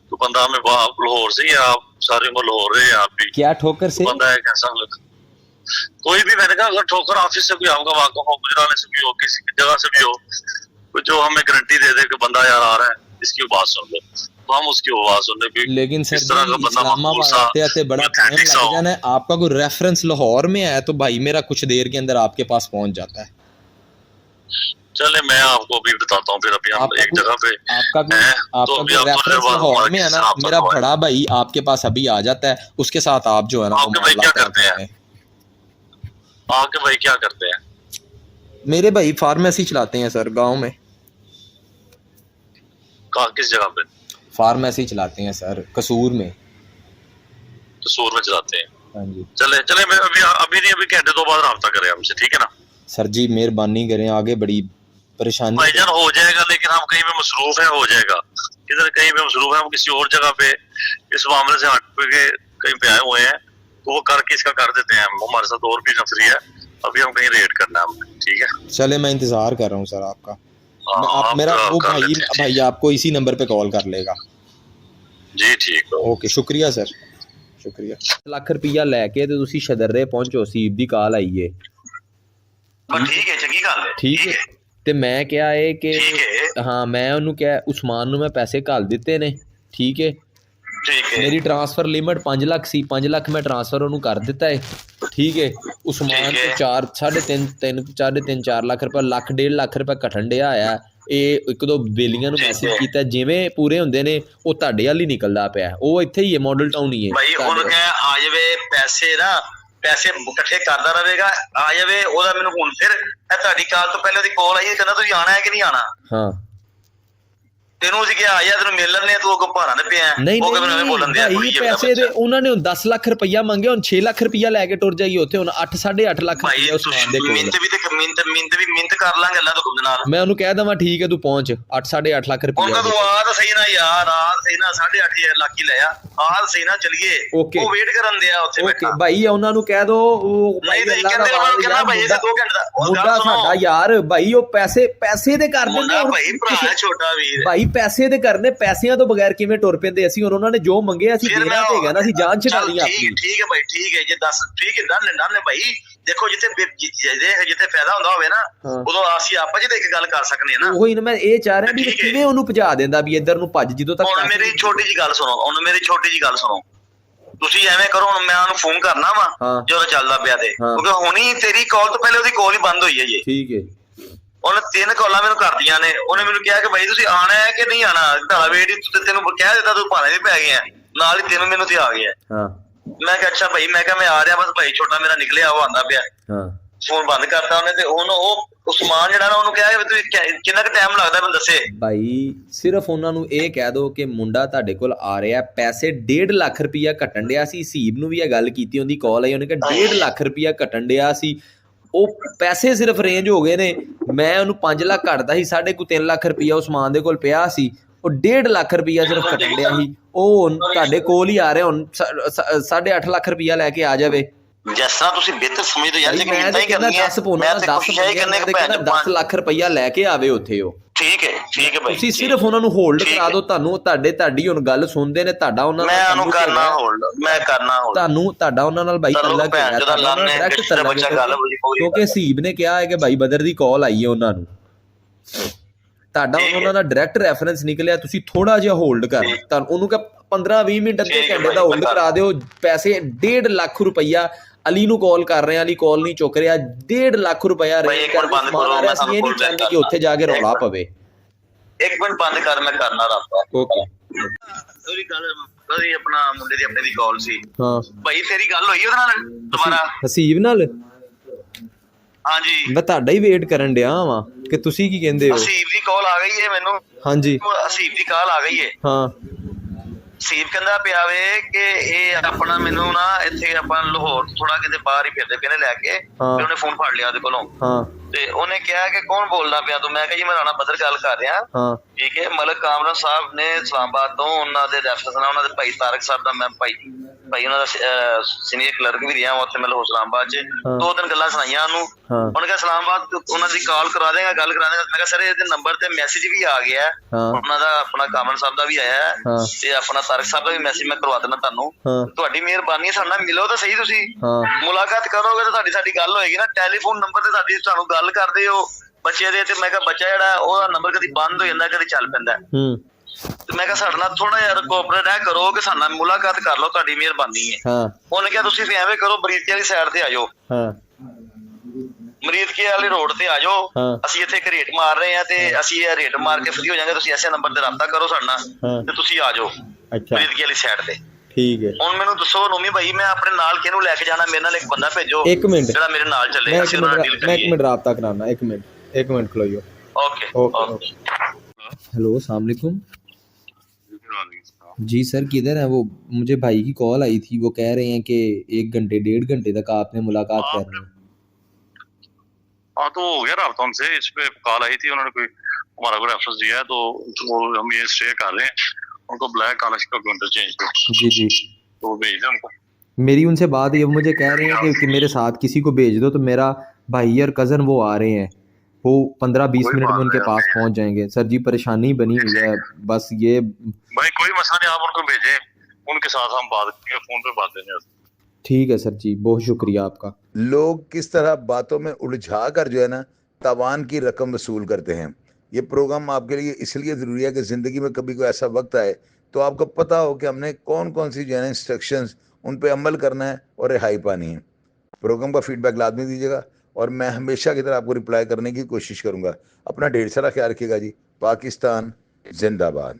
तो बंदा हमें लाहौर से, या आप सारी उम्र लाहौर रहे हैं आप भी, क्या ठोकर से बंदा है कैसा कोई भी, मैंने कहा अगर ठोकर ऑफिस से कोई आपका वाकफ हो, गुजराने से भी हो, किसी जगह से भी हो, जो हमें गारंटी दे दे कि बंदा यार आ रहा है, इसकी बात सुन लो, तो हम उसकी आवाज सुन ले। लेकिन सर इस्लामाबाद आते आते बड़ा टाइम लग जाना है। आपका कोई रेफरेंस लाहौर में है तो भाई मेरा कुछ देर के अंदर आपके पास पहुंच जाता है। चले मैं आपको अभी बताता हूँ, फिर अभी हम एक जगह पे आपका कोई रेफरेंस लाहौर में है ना, मेरा बड़ा भाई आपके पास अभी आ जाता है, उसके साथ आप जो है ना आपके भाई क्या करते हैं? आपके भाई क्या करते हैं? मेरे भाई फार्मेसी चलाते हैं सर, गांव में। किस जगह पे? फार्मेसी चलाते हैं सर, कसूर में। कसूर में चलाते हैं? हाँ जी। चले मैं अभी नहीं, अभी घंटे 2 बाद राब्ता करें हमसे, ठीक है ना? सर जी मेहरबानी करें, आगे बड़ी परेशानी। भाईजान हो जाएगा, लेकिन हम कहीं पे मसरूफ है, हो जाएगा। किधर कहीं पे मसरूफ है, हम किसी और जगह पे इस मामले से हट के कहीं पे आए हुए हैं, तो वो करके इसका कर देते हैं। हमारे साथ और भी नफरी है, अभी हम कहीं रेड करना है हमने, ठीक है? चले मैं इंतजार कर रहा हूँ सर आपका। आप मेरा वो भाई आपको इसी नंबर पे कॉल कर लेगा। जी ठीक है, ओके, शुक्रिया सर, शुक्रिया। ਲੱਖ ਰੁਪਈਆ ਲੈ ਕੇ ਤੇ ਤੁਸੀਂ ਸ਼ਦਰੇ ਪਹੁੰਚੋ, ਸੀਬ ਦੀ ਕਾਲ ਆਈ ਏ। ਠੀਕ ਹੈ, ਚੰਗੀ ਗੱਲ ਹੈ। ਠੀਕ ਹੈ, ਤੇ ਮੈਂ ਕਿਹਾ ਏ ਕਿ ਹਾਂ, ਮੈਂ ਉਹਨੂੰ ਕਿਹਾ ਉਸਮਾਨ ਨੂੰ ਮੈਂ ਪੈਸੇ ਘੱਲ ਦਿੱਤੇ ਨੇ। ਠੀਕ ਹੈ, ਮੇਰੀ ਟ੍ਰਾਂਸਫਰ ਲਿਮਟ 5 ਲੱਖ ਸੀ, 5 ਲੱਖ ਮੈਂ ਟ੍ਰਾਂਸਫਰ ਉਹਨੂੰ ਕਰ ਦਿੱਤਾ ਹੈ। ਠੀਕ ਹੈ, ਉਸਮਾਨ ਤੋਂ 3.5 4 ਲੱਖ ਰੁਪਏ, ਲੱਖ 1.5 ਲੱਖ ਰੁਪਏ ਘਟਣ ਡਿਆ ਆ। ਇਹ ਇੱਕ ਦੋ ਬੇਲੀਆਂ ਨੂੰ ਮੈਸੇਜ ਕੀਤਾ, ਜਿਵੇਂ ਪੂਰੇ ਹੁੰਦੇ ਨੇ ਉਹ ਤੁਹਾਡੇ ਵੱਲ ਹੀ ਨਿਕਲਦਾ ਪਿਆ। ਉਹ ਇੱਥੇ ਹੀ ਹੈ, ਮਾਡਲ ਟਾਊਨ ਹੀ ਹੈ ਭਾਈ। ਉਹਨੂੰ ਕਹਿ ਆ ਜਾਵੇ, ਪੈਸੇ ਇਕੱਠੇ ਕਰਦਾ ਰਹੇਗਾ, ਆ ਜਾਵੇ। ਉਹਦਾ ਮੈਨੂੰ ਹੁਣ ਫਿਰ ਤੁਹਾਡੀ ਕਾਲ ਤੋਂ ਪਹਿਲੇ ਉਹਦੀ ਕਾਲ ਆਈ, ਕਹਿੰਦਾ ਤੁਸੀਂ ਆਣਾ ਹੈ ਕਿ ਨਹੀਂ ਆਣਾ। ਹਾਂ, ਤੈਨੂੰ ਅਸੀਂ ਕਿਹਾ ਆ ਜਾ, ਤੈਨੂੰ ਮਿਲ ਲੈਣੇ, ਤੂੰ ਅੱਗੋਂ ਭਾਰਾਂ ਤੇ ਪਿਆ। ਨਹੀਂ ਬੋਲਣ ਦੇ ਪੈਸੇ ਦੇ ਉਹਨਾਂ ਨੇ 10 ਲੱਖ ਰੁਪਈਆ ਮੰਗਿਆ, ਹੁਣ 6 ਲੱਖ ਰੁਪਈਆ ਲੈ ਕੇ ਟੁਰ ਜਾਈਏ ਉੱਥੇ। ਹੁਣ 8.5 ਲੱਖ ਰੁਪਈਆ ਉਸਮਾਨ ਦੇ ਕੋਲ। ਮਿੰਤ ਕਰ ਲਾਂਗੇ ਅੱਲਾ ਤੋਂ ਨਾਲ। ਮੈਂ ਉਹਨੂੰ ਕਹਿ ਦਵਾਂ ਠੀਕ ਹੈ ਤੂੰ ਪਹੁੰਚ, 8.5 ਲੱਖ ਰੁਪਈਆ। ਤੂੰ ਆ ਤਾਂ ਸਹੀ ਨਾ ਯਾਰ, ਆ ਸਹੀ ਨਾ, 8.5 ਲੱਖ ਹੀ ਲੈ ਆ ਸਹੀ ਨਾ, ਚਲੀਏ। ਉਹ ਵੇਟ ਕਰਨ ਦਿਆ ਉੱਥੇ ਬੈਠਾ। ਭਾਈ ਉਹਨਾਂ ਨੂੰ ਕਹਿ ਦੋ, ਉਹ ਮੁੰਡਾ ਸਾਡਾ ਯਾਰ ਭਾਈ, ਉਹ ਪੈਸੇ ਦੇ ਕਰ ਦਿੰਦੇ ਭਾਈ, ਭਰਾ ਛੋਟਾ ਵੀਰ ਭਾਈ, ਪੈਸੇ ਦੇ ਕਰਨੇ, ਪੈਸਿਆਂ ਤੋਂ ਬਗੈਰ ਕਿਵੇਂ ਟੁਰ ਪੈਂਦੇ ਅਸੀਂ। ਹੁਣ ਉਹਨਾਂ ਨੇ ਜੋ ਮੰਗੇ ਅਸੀਂ ਦੇਣਾ ਹੈਗਾ ਨਾ, ਅਸੀਂ ਜਾਨ ਛਡਾਣੀ ਆਪਣੀ। ਠੀਕ ਹੈ ਭਾਈ, ਠੀਕ ਹੈ ਜੇ 10 ਠੀਕ ਹੈ, ਡਨ ਭਾਈ। ਦੇਖੋ ਜਿੱਥੇ ਫਾਇਦਾ ਹੁੰਦਾ ਹੋਵੇ ਨਾ ਉਦੋਂ ਅਸੀਂ ਆਪਸ ਵਿੱਚ ਇੱਕ ਗੱਲ ਕਰ ਸਕਦੇ ਹਾਂ ਨਾ। ਉਹੀ ਨਾ ਮੈਂ ਇਹ ਚਾਹ ਰਿਹਾ ਵੀ ਠੀਕ ਹੈ। ਕਿਵੇਂ ਉਹਨੂੰ ਭਜਾ ਦਿੰਦਾ ਵੀ ਇੱਧਰ ਨੂੰ ਭੱਜ ਜਦੋਂ ਤੱਕ ਹੁਣ ਮੇਰੀ ਛੋਟੀ ਜੀ ਗੱਲ ਸੁਣੋ, ਤੁਸੀਂ ਐਵੇਂ ਕਰੋ, ਹੁਣ ਮੈਂ ਉਹਨੂੰ ਫੋਨ ਕਰਨਾ ਵਾ ਹਾਂ। ਜਦੋਂ ਚੱਲਦਾ ਪਿਆ ਤੇ, ਹਾਂ। ਕਿਉਂਕਿ ਹੁਣੀ ਤੇਰੀ ਕਾਲ ਤੋਂ ਪਹਿਲੇ ਉਹਦੀ ਕਾਲ ਹੀ ਬੰਦ ਹੋਈ ਹੈ ਜੀ। ਠੀਕ ਹੈ। ਉਹਨੇ 3 ਕਾਲਾਂ ਮੈਨੂੰ ਕਰਦੀਆਂ ਨੇ, ਉਹਨੇ ਮੈਨੂੰ ਕਿਹਾ ਕਿ ਬਾਈ ਤੁਸੀਂ ਆਣਾ ਹੈ ਕਿ ਨਹੀਂ ਆਣਾ, ਤੁਹਾਡਾ ਵੇਟ ਤੈਨੂੰ ਕਹਿ ਦਿੱਤਾ, ਤੂੰ ਭਾਣੇ ਵੀ ਪੈ ਗਿਆ ਨਾਲ ਹੀ 3 ਮੈਨੂੰ ਤੇ ਆ ਗਿਆ। ਹਾਂ ਮੈਂ ਕਿਹਾ ਅੱਛਾ ਭਾਈ, ਮੈਂ ਕਿਹਾ ਮੈਂ ਆ ਰਿਹਾ ਬਸ, ਭਾਈ ਛੋਟਾ ਮੇਰਾ ਨਿਕਲਿਆ ਉਹ ਆਂਦਾ ਪਿਆ। ਹਾਂ ਫੋਨ ਬੰਦ ਕਰਤਾ ਉਹਨੇ, ਤੇ ਉਹਨੂੰ ਉਹ ਸਮਾਨ ਜਿਹੜਾ ਨਾ ਉਹਨੂੰ ਕਿਹਾ ਕਿ ਤੁਸੀਂ ਕਿੰਨਾ ਕੁ ਟਾਈਮ ਲੱਗਦਾ ਮੈਨੂੰ ਦੱਸੇ। ਭਾਈ ਸਿਰਫ ਉਹਨਾਂ ਨੂੰ ਇਹ ਕਹਿ ਦਿਓ ਕਿ ਮੁੰਡਾ ਤੁਹਾਡੇ ਕੋਲ ਆ ਰਿਹਾ, ਪੈਸੇ 1.5 ਲੱਖ ਰੁਪਈਆ ਕੱਟਣ ਡਿਆ ਸੀ। ਸੀਬ ਨੂੰ ਵੀ ਇਹ ਗੱਲ ਕੀਤੀ, ਉਹਦੀ ਕਾਲ ਆਈ, ਉਹਨੇ ਕਿਹਾ 1.5 ਲੱਖ ਰੁਪਈਆ ਕੱਟਣ ਡਿਆ ਸੀ। ਉਹ ਪੈਸੇ ਸਿਰਫ ਰੇਂਜ ਹੋ ਗਏ ਨੇ। ਮੈਂ ਉਹਨੂੰ 5 ਲੱਖ ਕੱਟਦਾ ਸੀ, 3.5 ਲੱਖ ਰੁਪਈਆ ਉਸ ਮਾਨ ਦੇ ਕੋਲ ਪਿਆ ਸੀ। ਉਹ 1.5 ਲੱਖ ਰੁਪਈਆ ਸਿਰਫ ਕੱਟਣ ਡਿਆ ਸੀ। ਉਹ ਹੁਣ ਤੁਹਾਡੇ ਕੋਲ ਹੀ ਆ ਰਿਹਾ, ਹੁਣ 8.5 ਲੱਖ ਰੁਪਈਆ ਲੈ ਕੇ ਆ ਜਾਵੇ। ਜਿਸ ਤਰ੍ਹਾਂ ਤੁਸੀਂ ਬਿਹਤਰ ਸਮਝਦੇ ਹੋ ਯਾਰ, ਜੇ ਮੈਂ ਇਦਾਂ ਹੀ ਕਰਨੀ ਹੈ, ਮੈਂ ਤੇ ਕੋਸ਼ਿਸ਼ ਇਹ ਕਰਨੇ ਕਿ 10 ਲੱਖ ਰੁਪਈਆ ਲੈ ਕੇ ਆਵੇ ਉੱਥੇ ਉਹ। ਠੀਕ ਹੈ ਭਾਈ। ਤੁਸੀਂ ਸਿਰਫ ਉਹਨਾਂ ਨੂੰ ਹੋਲਡ ਕਰਾ ਦਿਓ। ਤੁਹਾਡੀ ਹੁਣ ਗੱਲ ਸੁਣਦੇ ਨੇ, ਤੁਹਾਡਾ ਉਹਨਾਂ ਨਾਲ ਮੈਂ ਉਹਨੂੰ ਕਰਨਾ ਹੋਲਡ, ਮੈਂ ਕਰਨਾ ਹੋਲਡ। ਤੁਹਾਡਾ ਉਹਨਾਂ ਨਾਲ ਬਾਈ ਚੱਲੋ ਭੈਣ ਚੋਦਾ ਲਾਣੇ ਕਿਹੜਾ ਬੱਚਾ ਗੱਲ ਹੋਈ। ਕਿਉਂਕਿ ਹਸੀਬ ਨੇ ਕਿਹਾ ਹੈ ਕਿ ਬਾਈ ਬਦਰ ਦੀ ਕਾਲ ਆਈ ਹੈ ਉਹਨਾਂ ਨੂੰ, ਤੁਹਾਡਾ ਉਹਨਾਂ ਦਾ ਡਾਇਰੈਕਟ ਰੈਫਰੈਂਸ ਨਿਕਲਿਆ। ਤੁਸੀਂ ਥੋੜਾ ਜਿਹਾ ਹੋਲਡ ਕਰ, ਤੁਹਾਨੂੰ ਉਹਨੂੰ ਕਹ 15-20 ਮਿੰਟ ਅੱਧੇ ਘੰਟੇ ਦਾ ਹੋਲਡ ਕਰਾ ਦਿਓ। ਪੈਸੇ 1.5 ਲੱਖ ਰੁਪਈਆ ਅਲੀ ਨੂੰ ਕਾਲ ਕਰ ਰਹੇ ਆ, ਅਲੀ ਕਾਲ ਨਹੀਂ ਚੁੱਕ ਰਿਹਾ। 1.5 ਲੱਖ ਰੁਪਈਆ ਰੇਟ ਕਰ ਸਮਾਨ ਆ ਰਿਹਾ ਸੀ। ਇਹ ਨਹੀਂ ਚਾਹੁੰਦੇ ਕਿ ਉੱਥੇ ਜਾ ਕੇ ਰੌਲਾ ਪਵੇ। 1 ਮਿੰਟ ਬੰਦ ਕਰ, ਮੈਂ ਕਰਨਾ ਰੱਖਦਾ। ਓਕੇ। ਉਹਦੀ ਗੱਲ ਉਹਦੀ ਆਪਣਾ ਮੁੰਡੇ ਦੀ ਆਪਣੇ ਦੀ ਕਾਲ ਸੀ। ਹਾਂ ਭਾਈ ਤੇਰੀ ਗੱਲ ਹੋਈ ਉਹਦੇ ਨਾਲ ਦੁਬਾਰਾ? ਹਸੀਬ ਨਾਲ? ਹਾਂਜੀ ਮੈਂ ਤੁਹਾਡਾ ਹੀ ਵੇਟ ਕਰਨ ਡਿਆ ਵਾਂ ਕਿ ਤੁਸੀਂ ਕੀ ਕਹਿੰਦੇ ਹੋ। ਹਸੀਬ ਦੀ ਕਾਲ ਆ ਗਈ ਹੈ ਮੈਨੂੰ। ਹਾਂਜੀ ਹਸੀਬ ਦੀ ਕਾਲ ਆ ਗਈ ਹੈ। ਹਾਂ ਹਸੀਬ ਕਹਿੰਦਾ ਪਿਆ ਵੇ ਕਿ ਇਹ ਆਪਣਾ ਮੈਨੂੰ ਨਾ ਇੱਥੇ ਆਪਾਂ ਲਾਹੌਰ ਥੋੜਾ ਕਿਤੇ ਬਾਹਰ ਹੀ ਫਿਰਦੇ ਪਏ ਨੇ ਲੈ ਕੇ, ਤੇ ਉਹਨੇ ਫੋਨ ਫੜ ਲਿਆ ਉਹਦੇ ਕੋਲੋਂ। ਹਾਂ ਤੇ ਉਹਨੇ ਕਿਹਾ ਕਿ ਕੌਣ ਬੋਲਦਾ ਪਿਆ ਤੂੰ? ਮੈਂ ਕਿਹਾ ਜੀ ਮੈਂ ਰਾਣਾ ਬਦਰ ਗੱਲ ਕਰ ਰਿਹਾ। ਹਾਂ ਠੀਕ ਹੈ। ਮਲਕ ਕਾਮਰਾਨ ਸਾਹਿਬ ਨੇ ਇਸਲਾਮਾਬਾਦ ਤੋਂ, ਉਹਨਾਂ ਦੇ ਰੈਫਰੈਂਸ ਨਾਲ ਉਹਨਾਂ ਦੇ ਭਾਈ ਤਾਰਕ ਸਾਹਿਬ ਦਾ ਮੈਂ ਭਾਈ ਉਹਨਾਂ ਦਾ ਸੀਨੀਅਰ ਕਲਰਕ ਵੀ ਰਿਹਾ ਉੱਥੇ ਮੈਂ ਲਾਹੌਰ ਇਸਲਾਮਾਬਾਦ 'ਚ। 2-3 ਗੱਲਾਂ ਸੁਣਾਈਆਂ ਉਹਨੂੰ। ਉਹਨੇ ਕਿਹਾ ਇਸਲਾਮਾਬਾਦ ਉਹਨਾਂ ਦੀ ਕਾਲ ਕਰਾ ਦੇਗਾ, ਗੱਲ ਕਰਾ ਦੇਗਾ। ਮੈਂ ਕਿਹਾ ਸਰ ਇਹਦੇ ਨੰਬਰ ਤੇ ਮੈਸੇਜ ਵੀ ਆ ਗਿਆ, ਉਹਨਾਂ ਦਾ ਆਪਣਾ ਕਾਮਰਾਨ ਸਾਹਿਬ ਦਾ ਵੀ ਆਇਆ ਤੇ ਆਪਣਾ ਤਾਰਕ ਸਾਹਿਬ ਦਾ ਵੀ ਮੈਸੇਜ ਮੈਂ ਕਰਵਾ ਦੇਣਾ ਤੁਹਾਨੂੰ। ਤੁਹਾਡੀ ਮਿਹਰਬਾਨੀ, ਸਾਡੇ ਨਾਲ ਮਿਲੋ ਤਾਂ ਸਹੀ, ਤੁਸੀਂ ਮੁਲਾਕਾਤ ਕਰੋਗੇ ਤਾਂ ਸਾਡੀ ਗੱਲ ਹੋਏਗੀ ਨਾ। ਟੈਲੀਫੋਨ ਨੰਬਰ ਤੇ ਤੁਹਾਨੂੰ ਗੱਲ ਕਰਦੇ ਹੋ ਬੱਚੇ ਦੇ, ਤੇ ਮੈਂ ਕਿਹਾ ਬੱਚਾ ਜਿਹੜਾ ਉਹਦਾ ਨੰਬਰ ਕਦੀ ਬੰਦ ਹੋ ਜਾਂਦਾ, ਕਦੀ ਚੱਲ ਪੈਂਦਾ। ਤੇ ਮੈਂ ਕਿਹਾ ਸਾਡੇ ਨਾਲ ਥੋੜਾ ਜਿਹਾ ਕੋਆਪਰੇਟ ਹੈ ਕਰੋ ਕਿ ਸਾਡੇ ਨਾਲ ਮੁਲਾਕਾਤ ਕਰ ਲਓ, ਤੁਹਾਡੀ ਮਿਹਰਬਾਨੀ ਹੈ। ਉਹਨੇ ਕਿਹਾ ਤੁਸੀਂ ਐਵੇਂ ਕਰੋ, ਬਰੀਦਕੇ ਵਾਲੀ ਸਾਈਡ ਤੇ ਆ ਜਾਓ, ਮਰੀਦਕੇ ਵਾਲੀ ਰੋਡ ਤੇ ਆ ਜਾਓ। ਅਸੀਂ ਇੱਥੇ ਇੱਕ ਰੇਟ ਮਾਰ ਰਹੇ ਹਾਂ ਤੇ ਅਸੀਂ ਇਹ ਰੇਟ ਮਾਰ ਕੇ ਫ੍ਰੀ ਹੋ ਜਾਵਾਂਗੇ। ਤੁਸੀਂ ਐਸੇ ਨੰਬਰ ਤੇ ਰਾਬਤਾ ਕਰੋ ਸਾਡੇ ਨਾਲ ਤੇ ਤੁਸੀਂ ਆ ਜਾਓ ਮਰੀਦਕੇ ਵਾਲੀ ਸਾਈਡ ਤੇ। ਠੀਕ ਹੈ। ਹੁਣ ਮੈਨੂੰ ਦੱਸੋ ਨੋਮੀ ਭਾਈ, ਮੈਂ ਆਪਣੇ ਨਾਲ ਕਿਹਨੂੰ ਲੈ ਕੇ ਜਾਣਾ? ਮੇਰੇ ਨਾਲ ਇੱਕ ਬੰਦਾ ਭੇਜੋ ਜਿਹੜਾ ਮੇਰੇ ਨਾਲ ਚੱਲੇ। ਮੈਂ 1 ਮਿੰਟ ਰਾਬਤਾ ਕਰਾਨਾ। 1 ਮਿੰਟ ਖਲੋਇਓ। ओके। हेलो अस्सलाम वालेकुम जी सर, किधर है वो? मुझे भाई की कॉल आई थी, वो कह रहे हैं कि 1 घंटे 1.5 घंटे तक आपने मुलाकात करनी है। हाँ तो हो गया रहा उनसे, इस पे कॉल आई थी, उन्होंने कोई हमारा कोई रेफरेंस दिया है तो वो हम ये स्टे कर रहे हैं, उनको ब्लैक कॉलेज का इंटरचेंज पे जी तो भेज दें उनको। मेरी उनसे बात हुई, मुझे कह रहे हैं कि मेरे साथ किसी को भेज दो, तो मेरा भाई और कज़न वो आ रहे हैं, वो 15-20 मिनट में उनके पास पहुंच जाएंगे। सर जी परेशानी बनी हुई है बस ये। भाई कोई मसला नहीं, आप उनको भेजें, उनके साथ हम बात करेंगे, फोन पे बात करेंगे। ठीक है सर जी, बहुत शुक्रिया आपका। लोग किस तरह बातों में उलझा कर जो है ना तावान की रकम वसूल करते हैं। ये प्रोग्राम आपके लिए इसलिए ज़रूरी है कि ज़िंदगी में कभी कोई ऐसा वक्त आए तो आपको पता हो कि हमने कौन कौन सी जो है ना इंस्ट्रक्शंस उन पे अमल करना है और रिहाई पानी है। प्रोग्राम का फीडबैक लाजमी दीजिएगा और मैं हमेशा की तरह आपको रिप्लाई करने की कोशिश करूँगा। अपना ढेर सारा ख्याल रखिएगा जी। पाकिस्तान जिंदाबाद।